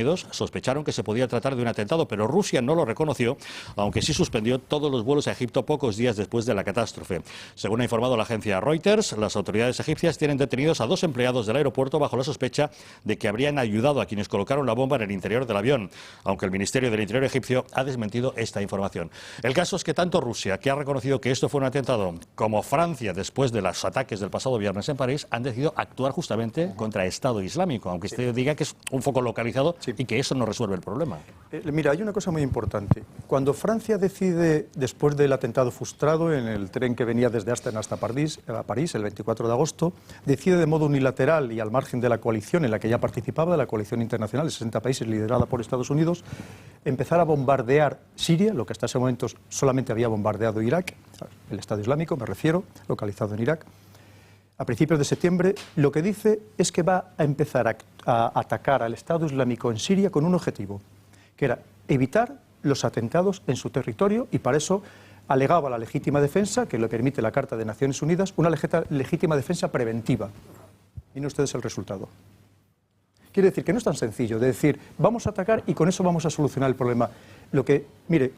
Unidos sospecharon que se podía tratar de un atentado, pero Rusia no lo reconoció, aunque sí suspendió todos los vuelos a Egipto pocos días después de la catástrofe. Según ha informado la agencia Reuters, las autoridades egipcias tienen detenidos a 2 empleados del aeropuerto bajo la sospecha de que habrían ayudado a quienes colocaron la bomba en el interior del avión, aunque el Ministerio del Interior egipcio ha desmentido esta información. El caso es que tanto Rusia, que ha reconocido que esto fue un atentado, como Francia, después de los ataques del pasado viernes en París, han decidido actuar justamente contra Estado Islámico, aunque usted diga que es un foco localizado. Sí. Y que eso no resuelve el problema. Mira, hay una cosa muy importante. Cuando Francia decide, después del atentado frustrado en el tren que venía desde Asten hasta París, el 24 de agosto, decide de modo unilateral y al margen de la coalición en la que ya participaba, de la coalición internacional de 60 países liderada por Estados Unidos, empezar a bombardear Siria, lo que hasta ese momento solamente había bombardeado Irak, el Estado Islámico, me refiero, localizado en Irak. A principios de septiembre, lo que dice es que va a empezar a atacar al Estado Islámico en Siria con un objetivo, que era evitar los atentados en su territorio, y para eso alegaba la legítima defensa, que le permite la Carta de Naciones Unidas, una legítima defensa preventiva. Miren ustedes el resultado. Quiere decir que no es tan sencillo de decir, vamos a atacar y con eso vamos a solucionar el problema. Mire,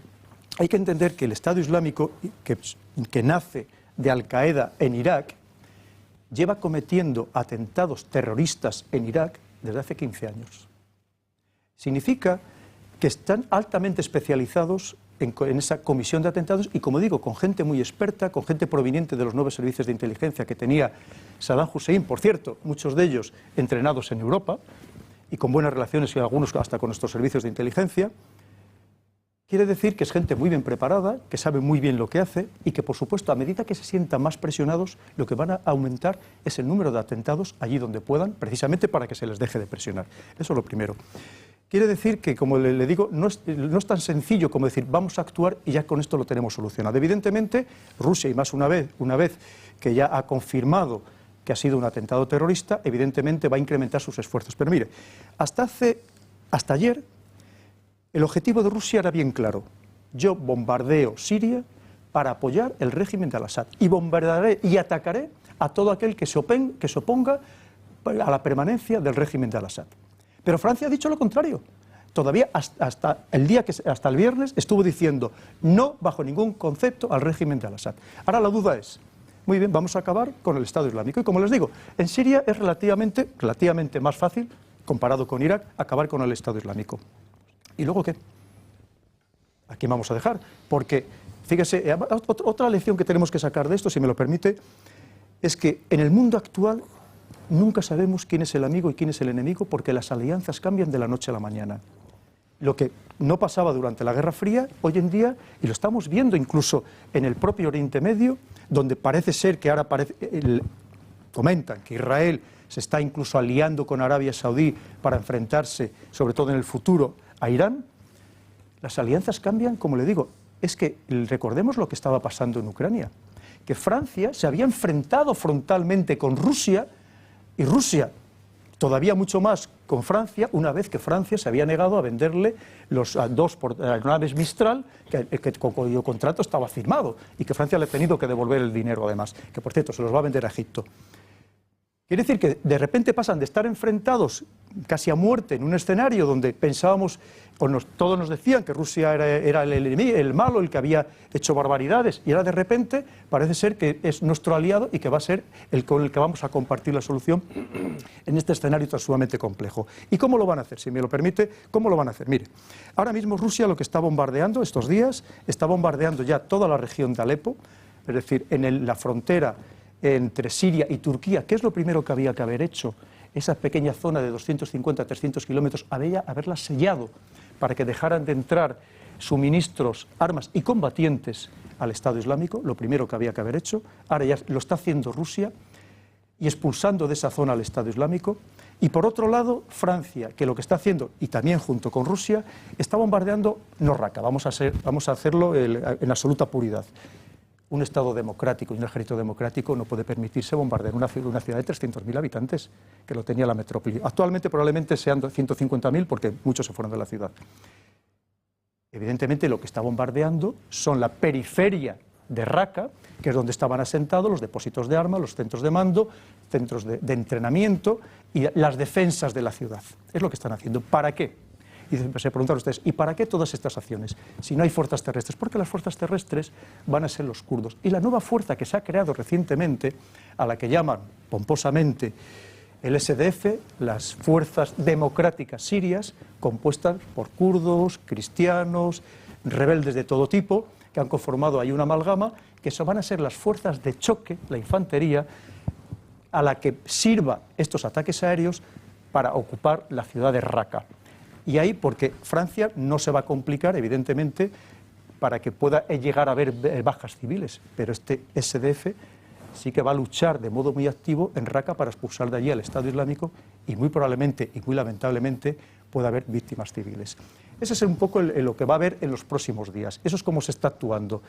hay que entender que el Estado Islámico, que nace de Al-Qaeda en Irak, lleva cometiendo atentados terroristas en Irak desde hace 15 años. Significa que están altamente especializados en esa comisión de atentados y, como digo, con gente muy experta, con gente proveniente de los nuevos servicios de inteligencia que tenía Saddam Hussein, por cierto, muchos de ellos entrenados en Europa y con buenas relaciones y algunos hasta con nuestros servicios de inteligencia. Quiere decir que es gente muy bien preparada, que sabe muy bien lo que hace y que, por supuesto, a medida que se sientan más presionados, lo que van a aumentar es el número de atentados allí donde puedan, precisamente para que se les deje de presionar. Eso es lo primero. Quiere decir que, como le digo, no es tan sencillo como decir vamos a actuar y ya con esto lo tenemos solucionado. Evidentemente, Rusia, y más una vez que ya ha confirmado que ha sido un atentado terrorista, evidentemente va a incrementar sus esfuerzos. Pero mire, hasta ayer, el objetivo de Rusia era bien claro. Yo bombardeo Siria para apoyar el régimen de Al-Assad y bombardearé y atacaré a todo aquel que se oponga a la permanencia del régimen de Al-Assad. Pero Francia ha dicho lo contrario. Todavía hasta el viernes estuvo diciendo no bajo ningún concepto al régimen de Al-Assad. Ahora la duda es, muy bien, vamos a acabar con el Estado Islámico. Y como les digo, en Siria es relativamente más fácil, comparado con Irak, acabar con el Estado Islámico. ¿Y luego qué? ¿A quién vamos a dejar? Porque, fíjese, otra lección que tenemos que sacar de esto, si me lo permite, es que en el mundo actual nunca sabemos quién es el amigo y quién es el enemigo, porque las alianzas cambian de la noche a la mañana. Lo que no pasaba durante la Guerra Fría, hoy en día, y lo estamos viendo incluso en el propio Oriente Medio, donde parece ser que ahora comentan que Israel se está incluso aliando con Arabia Saudí para enfrentarse, sobre todo en el futuro, a Irán. Las alianzas cambian, como le digo, es que recordemos lo que estaba pasando en Ucrania, que Francia se había enfrentado frontalmente con Rusia y Rusia todavía mucho más con Francia, una vez que Francia se había negado a venderle los 2 aeronaves Mistral, cuyo contrato estaba firmado y que Francia le ha tenido que devolver el dinero además, que por cierto se los va a vender a Egipto. Quiere decir que de repente pasan de estar enfrentados casi a muerte en un escenario donde pensábamos, todos nos decían que Rusia era el enemigo, el malo, el que había hecho barbaridades, y ahora de repente parece ser que es nuestro aliado y que va a ser el con el que vamos a compartir la solución en este escenario tan sumamente complejo. ¿Y cómo lo van a hacer? Si me lo permite, ¿cómo lo van a hacer? Mire, ahora mismo Rusia lo que está bombardeando estos días, está bombardeando ya toda la región de Alepo, es decir, en la frontera entre Siria y Turquía. ¿Qué es lo primero que había que haber hecho? Esa pequeña zona de 250-300 kilómetros, haberla sellado para que dejaran de entrar suministros, armas y combatientes al Estado Islámico, lo primero que había que haber hecho. Ahora ya lo está haciendo Rusia y expulsando de esa zona al Estado Islámico. Y por otro lado, Francia, que lo que está haciendo, y también junto con Rusia, está bombardeando no Raqqa, vamos a hacerlo en absoluta puridad. Un Estado democrático y un ejército democrático no puede permitirse bombardear una ciudad de 300.000 habitantes, que lo tenía la metrópoli. Actualmente probablemente sean 150.000 porque muchos se fueron de la ciudad. Evidentemente lo que está bombardeando son la periferia de Raqqa, que es donde estaban asentados los depósitos de armas, los centros de mando, centros de entrenamiento y las defensas de la ciudad. Es lo que están haciendo. ¿Para qué? Y se preguntan ustedes, ¿y para qué todas estas acciones? Si no hay fuerzas terrestres, porque las fuerzas terrestres van a ser los kurdos. Y la nueva fuerza que se ha creado recientemente, a la que llaman pomposamente el SDF, las fuerzas democráticas sirias, compuestas por kurdos, cristianos, rebeldes de todo tipo, que han conformado ahí una amalgama, que van a ser las fuerzas de choque, la infantería, a la que sirva estos ataques aéreos para ocupar la ciudad de Raqqa. Y ahí, porque Francia no se va a complicar, evidentemente, para que pueda llegar a haber bajas civiles, pero este SDF sí que va a luchar de modo muy activo en Raqqa para expulsar de allí al Estado Islámico y muy probablemente y muy lamentablemente pueda haber víctimas civiles. Ese es un poco lo que va a haber en los próximos días. Eso es cómo se está actuando.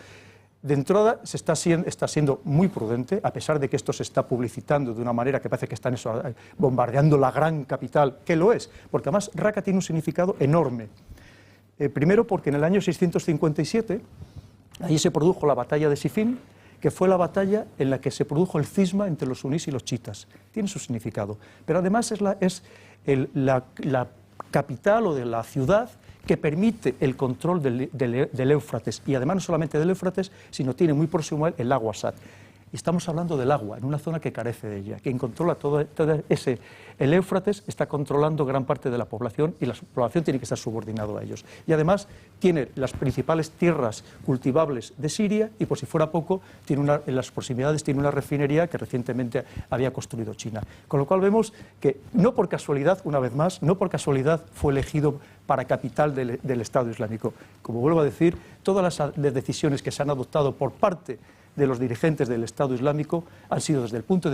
De entrada está siendo muy prudente, a pesar de que esto se está publicitando de una manera que parece que están bombardeando la gran capital, que lo es, porque además Raqqa tiene un significado enorme. Primero porque en el año 657, allí se produjo la batalla de Sifín, que fue la batalla en la que se produjo el cisma entre los sunís y los chiitas. Tiene su significado. Pero además es la capital o de la ciudad que permite el control del Éufrates, y además no solamente del Éufrates, sino tiene muy próximo a él el lago Asad. Y estamos hablando del agua, en una zona que carece de ella. Quien controla todo ese... El Éufrates está controlando gran parte de la población y la población tiene que estar subordinado a ellos. Y además tiene las principales tierras cultivables de Siria y, por si fuera poco, en las proximidades tiene una refinería que recientemente había construido China. Con lo cual vemos que, no por casualidad, una vez más, no por casualidad fue elegido para capital del Estado Islámico. Como vuelvo a decir, todas las decisiones que se han adoptado por parte de los dirigentes del Estado Islámico han sido desde el punto de